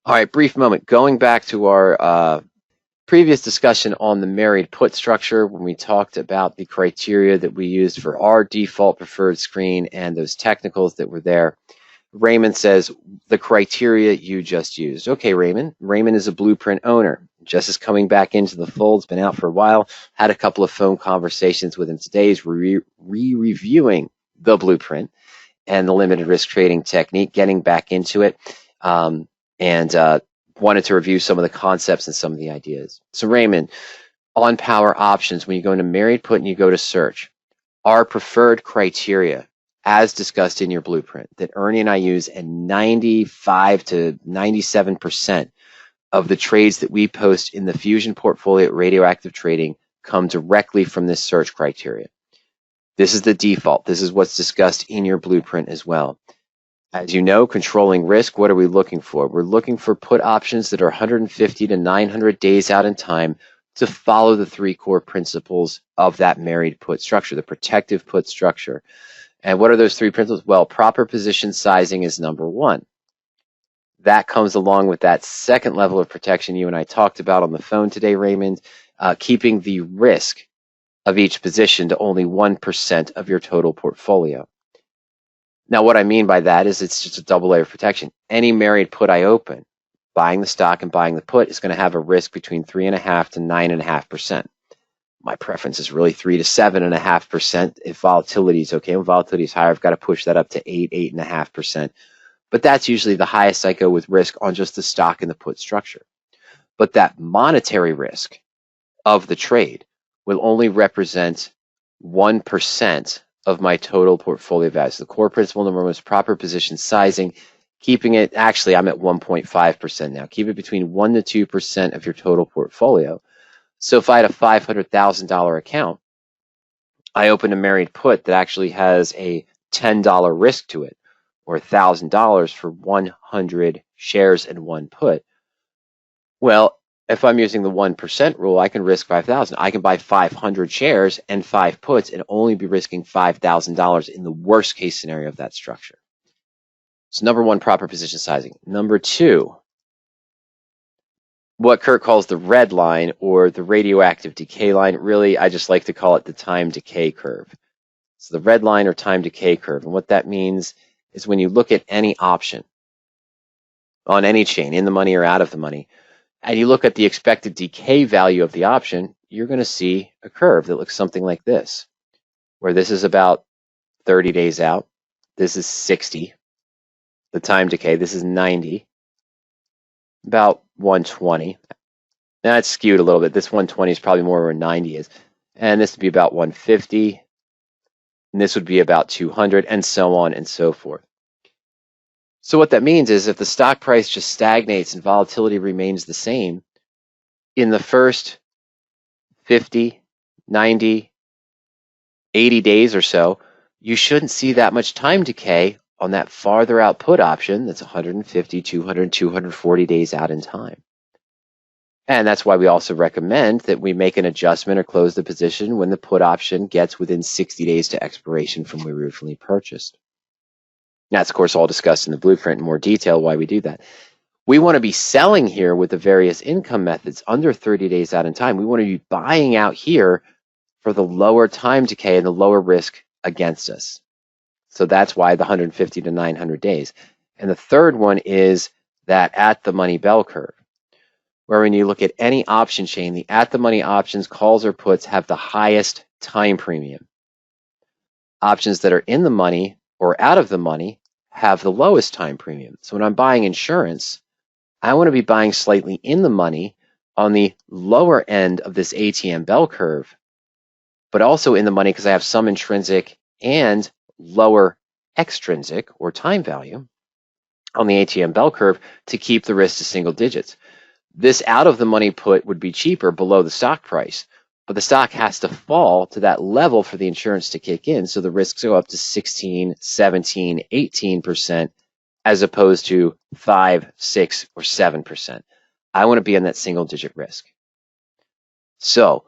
All right, brief moment. Going back to our previous discussion on the married put structure when we talked about the criteria that we used for our default preferred screen and those technicals that were there. Raymond says the criteria you just used. Okay, Raymond. Raymond is a blueprint owner. Just is coming back into the fold. It's been out for a while. Had a couple of phone conversations with him today. He's reviewing the blueprint and the limited risk trading technique, getting back into it, and wanted to review some of the concepts and some of the ideas. So Raymond, on Power Options, when you go into Married Put and you go to search, our preferred criteria, as discussed in your blueprint, that Ernie and I use, and 95 to 97% of the trades that we post in the Fusion portfolio at RadioActive Trading come directly from this search criteria. This is the default. This is what's discussed in your blueprint as well. As you know, controlling risk, what are we looking for? We're looking for put options that are 150 to 900 days out in time to follow the three core principles of that married put structure, the protective put structure. And what are those three principles? Well, proper position sizing is number one. That comes along with that second level of protection you and I talked about on the phone today, Raymond, keeping the risk of each position to only 1% of your total portfolio. Now, what I mean by that is it's just a double layer of protection. Any married put I open, buying the stock and buying the put, is going to have a risk between 3.5% to 9.5%. My preference is really 3 to 7.5% if volatility is okay. When volatility is higher, I've got to push that up to 8.5%. But that's usually the highest I go with risk on just the stock and the put structure. But that monetary risk of the trade will only represent 1% of my total portfolio value. So the core principle number one is proper position sizing, keeping it, actually I'm at 1.5% now. Keep it between 1 to 2% of your total portfolio. So if I had a $500,000 account, I open a married put that actually has a $10 risk to it, or $1,000 for 100 shares in one put. Well, if I'm using the 1% rule, I can risk 5,000. I can buy 500 shares and 5 puts and only be risking $5,000 in the worst case scenario of that structure. So number one, proper position sizing. Number two, what Kurt calls the red line or the radioactive decay line. Really, I just like to call it the time decay curve. So the red line or time decay curve. And what that means is when you look at any option on any chain, in the money or out of the money, and you look at the expected decay value of the option, you're going to see a curve that looks something like this, where this is about 30 days out. This is 60, the time decay. This is 90, about 120. Now it's skewed a little bit. This 120 is probably more where 90 is. And this would be about 150. And this would be about 200, and so on and so forth. So what that means is if the stock price just stagnates and volatility remains the same, in the first 50, 90, 80 days or so, you shouldn't see that much time decay on that farther out put option that's 150, 200, 240 days out in time. And that's why we also recommend that we make an adjustment or close the position when the put option gets within 60 days to expiration from when we originally purchased. That's, of course, all discussed in the blueprint in more detail why we do that. We want to be selling here with the various income methods under 30 days out in time. We want to be buying out here for the lower time decay and the lower risk against us. So that's why the 150 to 900 days. And the third one is that at the money bell curve, where when you look at any option chain, the at the money options, calls or puts, have the highest time premium. Options that are in the money or out of the money have the lowest time premium. So when I'm buying insurance, I want to be buying slightly in the money on the lower end of this ATM bell curve, but also in the money because I have some intrinsic and lower extrinsic or time value on the ATM bell curve to keep the risk to single digits. This out of the money put would be cheaper below the stock price, but the stock has to fall to that level for the insurance to kick in. So the risks go up to 16, 17, 18%, as opposed to 5, 6, or 7%. I want to be on that single digit risk. So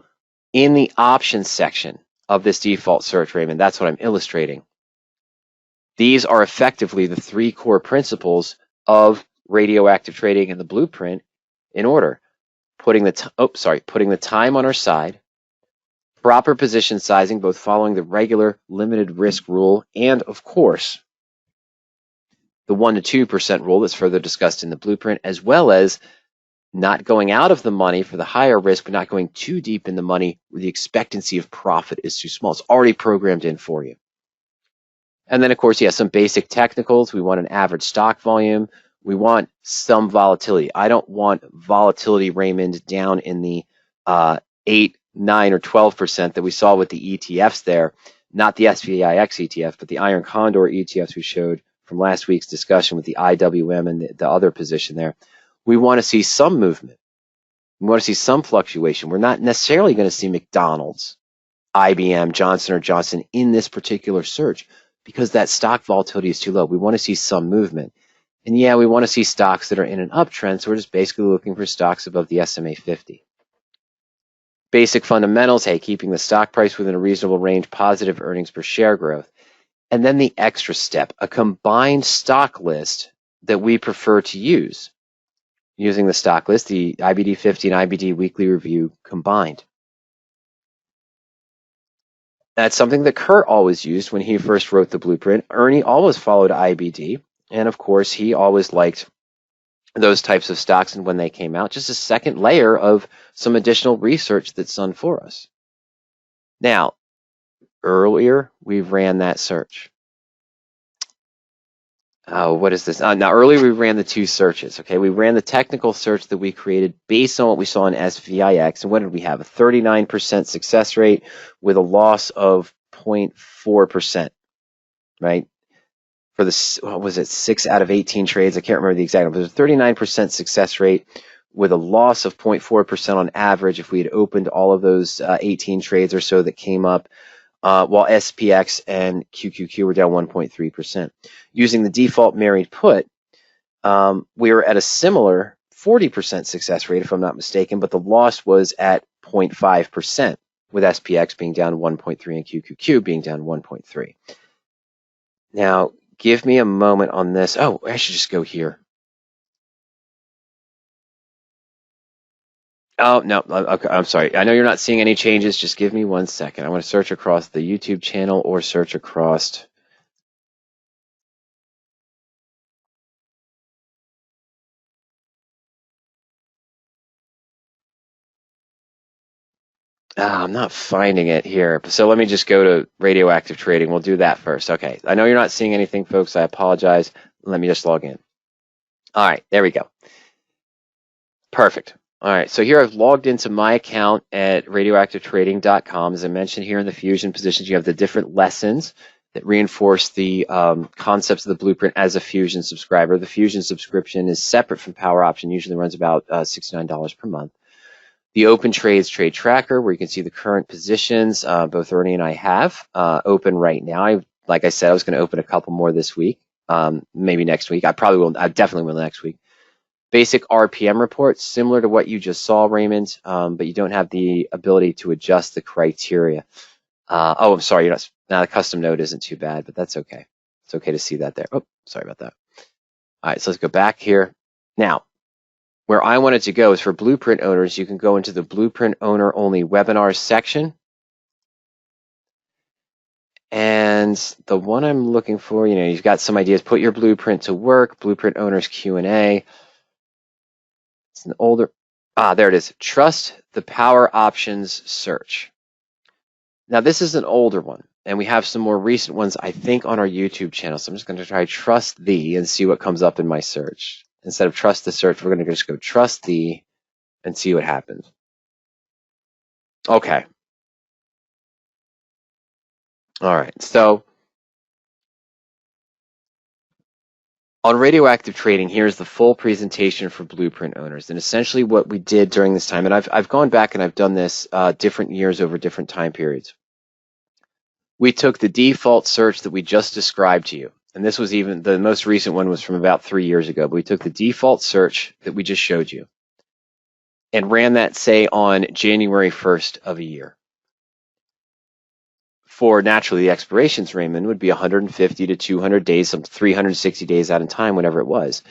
in the options section of this default search, Raymond, that's what I'm illustrating. These are effectively the three core principles of radioactive trading and the blueprint in order. Putting the time on our side, proper position sizing, both following the regular limited risk rule and, of course, the 1% to 2% rule that's further discussed in the blueprint, as well as not going out of the money for the higher risk, but not going too deep in the money where the expectancy of profit is too small. It's already programmed in for you. And then, of course, some basic technicals. We want an average stock volume. We want some volatility. I don't want volatility, Raymond, down in the 8, 9, or 12% that we saw with the ETFs there. Not the SVIX ETF, but the Iron Condor ETFs we showed from last week's discussion with the IWM and the other position there. We want to see some movement. We want to see some fluctuation. We're not necessarily going to see McDonald's, IBM, Johnson & Johnson in this particular search because that stock volatility is too low. We want to see some movement. And we want to see stocks that are in an uptrend, so we're just basically looking for stocks above the SMA 50. Basic fundamentals, keeping the stock price within a reasonable range, positive earnings per share growth. And then the extra step, a combined stock list that we prefer to use. Using the stock list, the IBD 50 and IBD weekly review combined. That's something that Kurt always used when he first wrote the blueprint. Ernie always followed IBD. And of course, he always liked those types of stocks and when they came out. Just a second layer of some additional research that's done for us. Now, earlier we ran that search. What is this? Now, earlier we ran the two searches. Okay, we ran the technical search that we created based on what we saw in SVIX. And what did we have? A 39% success rate with a loss of 0.4%, right? For the, what was it, 6 out of 18 trades? I can't remember the exact number. There's a 39% success rate with a loss of 0.4% on average if we had opened all of those 18 trades or so that came up, while SPX and QQQ were down 1.3%. Using the default married put, we were at a similar 40% success rate, if I'm not mistaken, but the loss was at 0.5%, with SPX being down 1.3 and QQQ being down 1.3. Now, give me a moment on this. Oh, I should just go here. Oh, no, okay, I'm sorry. I know you're not seeing any changes. Just give me 1 second. I want to search across the YouTube channel or search across. I'm not finding it here. So let me just go to radioactive trading. We'll do that first. Okay. I know you're not seeing anything, folks. I apologize. Let me just log in. All right. There we go. Perfect. All right. So here I've logged into my account at radioactivetrading.com. As I mentioned here in the Fusion positions, you have the different lessons that reinforce the concepts of the blueprint as a Fusion subscriber. The Fusion subscription is separate from Power Option, usually runs about $69 per month. The Open Trades Trade Tracker, where you can see the current positions, both Ernie and I have open right now. Like I said, I was going to open a couple more this week, maybe next week. I definitely will next week. Basic RPM reports, similar to what you just saw, Raymond, but you don't have the ability to adjust the criteria. I'm sorry, the custom node isn't too bad, but that's okay. It's okay to see that there. Oh, sorry about that. All right, so let's go back here. Now, where I wanted to go is for Blueprint owners. You can go into the Blueprint owner only webinars section. And the one I'm looking for, you've got some ideas. Put your blueprint to work. Blueprint owners Q&A. It's an older, there it is. Trust the PowerOptions search. Now this is an older one, and we have some more recent ones, I think, on our YouTube channel. So I'm just going to try trust thee and see what comes up in my search. Instead of trust the search, we're going to just go trust thee and see what happens. Okay. All right. So on radioactive trading, here's the full presentation for Blueprint owners. And essentially what we did during this time, and I've gone back and I've done this different years over different time periods. We took the default search that we just described to you. And this was even, the most recent one was from about 3 years ago, but we took the default search that we just showed you and ran that, say, on January 1st of a year. For naturally the expirations, Raymond, would be 150 to 200 days, some 360 days out in time, whatever it was.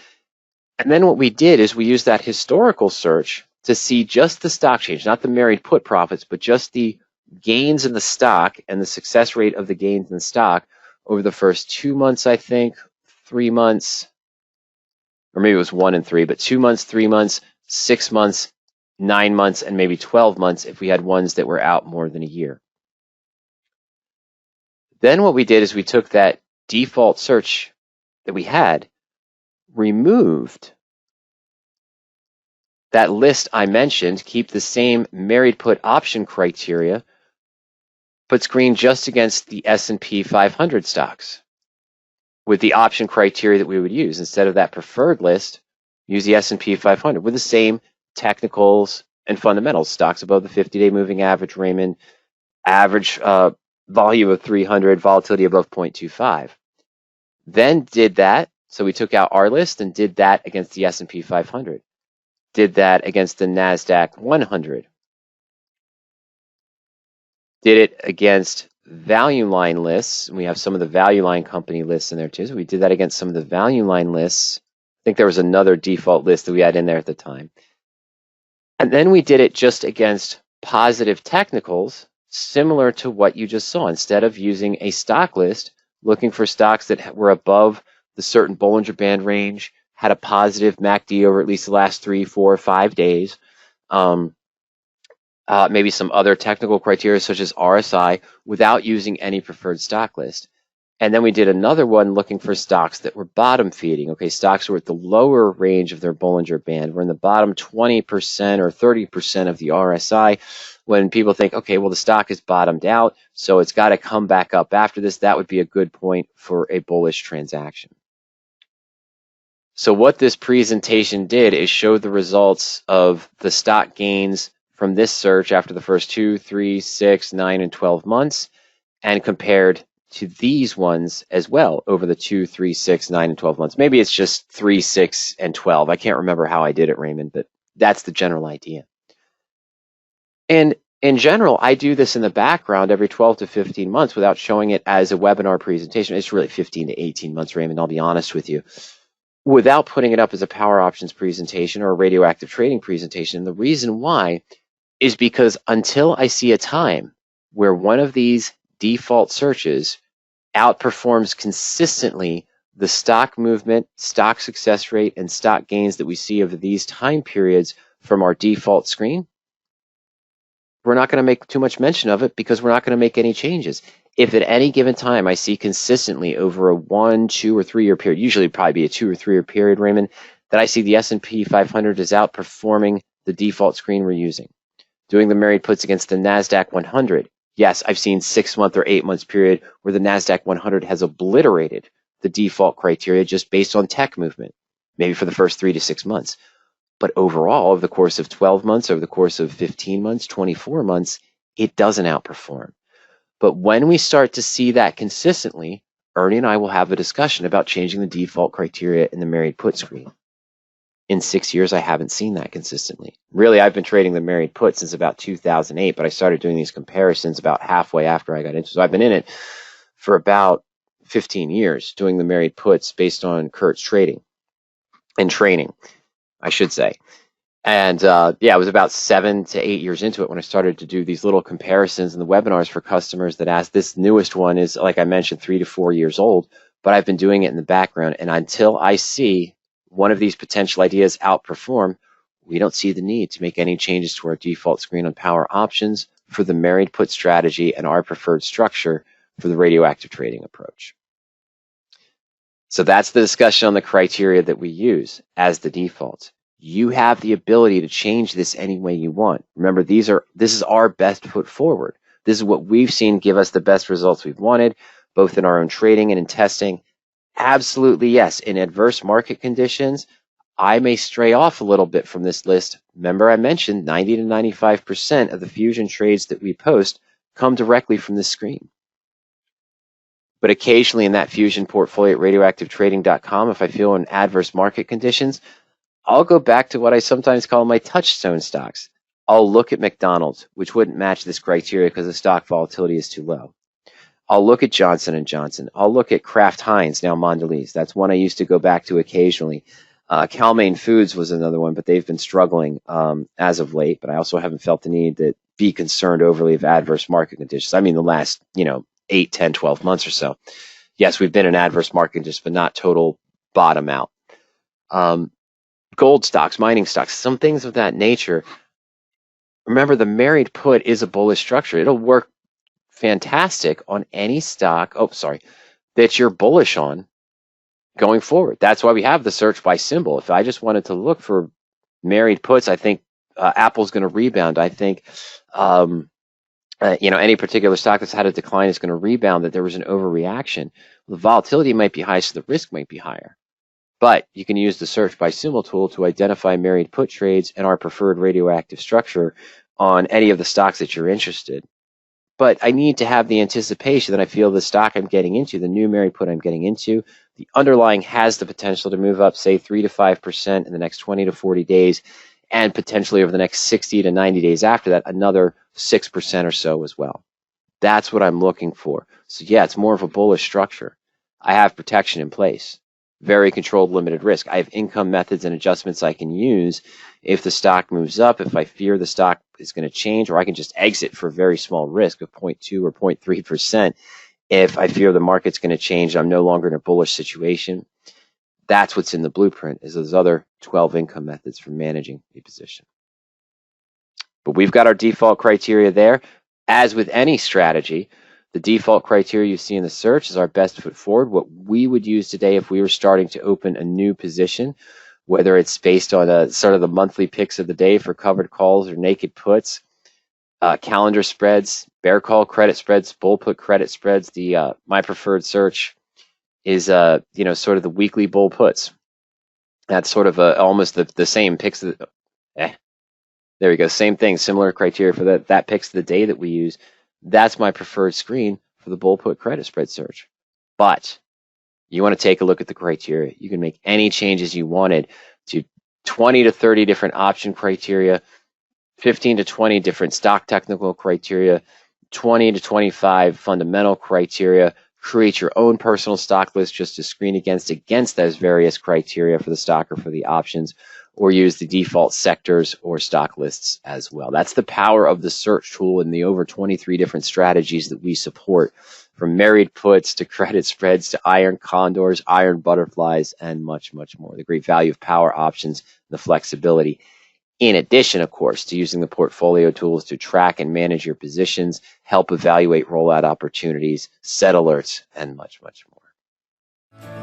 And then what we did is we used that historical search to see just the stock change, not the married put profits, but just the gains in the stock and the success rate of the gains in the stock over the first 2 months, I think, 3 months, or maybe it was 1 and 3, but 2 months, 3 months, 6 months, 9 months, and maybe 12 months if we had ones that were out more than a year. Then what we did is we took that default search that we had, removed that list I mentioned, keep the same married put option criteria, but screen just against the S&P 500 stocks with the option criteria that we would use. Instead of that preferred list, use the S&P 500 with the same technicals and fundamentals. Stocks above the 50-day moving average, Raymond, average volume of 300, volatility above 0.25. Then did that. So we took out our list and did that against the S&P 500. Did that against the NASDAQ 100. Did it against value line lists. We have some of the value line company lists in there too. So we did that against some of the value line lists. I think there was another default list that we had in there at the time. And then we did it just against positive technicals, similar to what you just saw. Instead of using a stock list, looking for stocks that were above the certain Bollinger Band range, had a positive MACD over at least the last 3, 4, 5 days. Maybe some other technical criteria such as RSI without using any preferred stock list. And then we did another one looking for stocks that were bottom feeding. Okay, stocks were at the lower range of their Bollinger Band. We're in the bottom 20% or 30% of the RSI. When people think, okay, well, the stock is bottomed out, so it's got to come back up after this, that would be a good point for a bullish transaction. So what this presentation did is show the results of the stock gains from this search after the first 2, 3, 6, 9, and 12 months, and compared to these ones as well over the 2, 3, 6, 9, and 12 months. Maybe it's just 3, 6, and 12. I can't remember how I did it, Raymond, but that's the general idea. And in general, I do this in the background every 12 to 15 months without showing it as a webinar presentation. It's really 15 to 18 months, Raymond, I'll be honest with you, without putting it up as a Power Options presentation or a radioactive trading presentation. And the reason why is because until I see a time where one of these default searches outperforms consistently the stock movement, stock success rate, and stock gains that we see over these time periods from our default screen, we're not going to make too much mention of it because we're not going to make any changes. If at any given time I see consistently over a 1, 2, or 3 year period, usually it'd probably be a 2 or 3 year period, Raymond, that I see the S&P 500 is outperforming the default screen we're using. Doing the married puts against the NASDAQ 100. Yes, I've seen 6-month or 8-month period where the NASDAQ 100 has obliterated the default criteria just based on tech movement, maybe for the first 3 to 6 months. But overall, over the course of 12 months, over the course of 15 months, 24 months, it doesn't outperform. But when we start to see that consistently, Ernie and I will have a discussion about changing the default criteria in the married put screen. In 6 years, I haven't seen that consistently. Really, I've been trading the married put since about 2008, but I started doing these comparisons about halfway after I got into it. So I've been in it for about 15 years, doing the married puts based on Kurt's trading and training, I should say. And yeah, it was about 7 to 8 years into it when I started to do these little comparisons in the webinars for customers that asked. This newest one is, like I mentioned, 3 to 4 years old, but I've been doing it in the background. And until I see one of these potential ideas outperform, we don't see the need to make any changes to our default screen on Power Options for the married put strategy and our preferred structure for the radioactive trading approach. So that's the discussion on the criteria that we use as the default. You have the ability to change this any way you want. Remember, this is our best foot forward. This is what we've seen give us the best results we've wanted, both in our own trading and in testing. Absolutely, yes. In adverse market conditions, I may stray off a little bit from this list. Remember, I mentioned 90 to 95% of the fusion trades that we post come directly from this screen. But occasionally in that fusion portfolio at RadioActiveTrading.com, if I feel in adverse market conditions, I'll go back to what I sometimes call my touchstone stocks. I'll look at McDonald's, which wouldn't match this criteria because the stock volatility is too low. I'll look at Johnson & Johnson. I'll look at Kraft Heinz, now Mondelez. That's one I used to go back to occasionally. Calmaine Foods was another one, but they've been struggling as of late. But I also haven't felt the need to be concerned overly of adverse market conditions. I mean, the last 8, 10, 12 months or so. Yes, we've been in adverse market conditions, but not total bottom out. Gold stocks, mining stocks, some things of that nature. Remember, the married put is a bullish structure. It'll work fantastic on any stock. That you're bullish on going forward. That's why we have the search by symbol. If I just wanted to look for married puts, I think Apple's going to rebound. I think any particular stock that's had a decline is going to rebound. That there was an overreaction. The volatility might be high, so the risk might be higher. But you can use the search by symbol tool to identify married put trades and our preferred radioactive structure on any of the stocks that you're interested. But I need to have the anticipation that I feel the stock I'm getting into, the new married put I'm getting into, the underlying has the potential to move up, say, 3 to 5% in the next 20 to 40 days, and potentially over the next 60 to 90 days after that, another 6% or so as well. That's what I'm looking for. So yeah, it's more of a bullish structure. I have protection in place. Very controlled, limited risk. I have income methods and adjustments I can use if the stock moves up, if I fear the stock is going to change, or I can just exit for a very small risk of 0.2 or 0.3%. If I fear the market's going to change, I'm no longer in a bullish situation. That's what's in the blueprint, is those other 12 income methods for managing a position. But we've got our default criteria there. As with any strategy, the default criteria you see in the search is our best foot forward. What we would use today if we were starting to open a new position, whether it's based on sort of the monthly picks of the day for covered calls or naked puts, calendar spreads, bear call credit spreads, bull put credit spreads. My preferred search is sort of the weekly bull puts. That's sort of almost the same picks. There we go. Same thing. Similar criteria for that picks of the day that we use. That's my preferred screen for the bull put credit spread search. But you want to take a look at the criteria. You can make any changes you wanted to 20 to 30 different option criteria, 15 to 20 different stock technical criteria, 20 to 25 fundamental criteria. Create your own personal stock list just to screen against those various criteria for the stock or for the options, or use the default sectors or stock lists as well. That's the power of the search tool and the over 23 different strategies that we support, from married puts to credit spreads to iron condors, iron butterflies, and much, much more. The great value of PowerOptions, the flexibility. In addition, of course, to using the portfolio tools to track and manage your positions, help evaluate rollout opportunities, set alerts, and much, much more.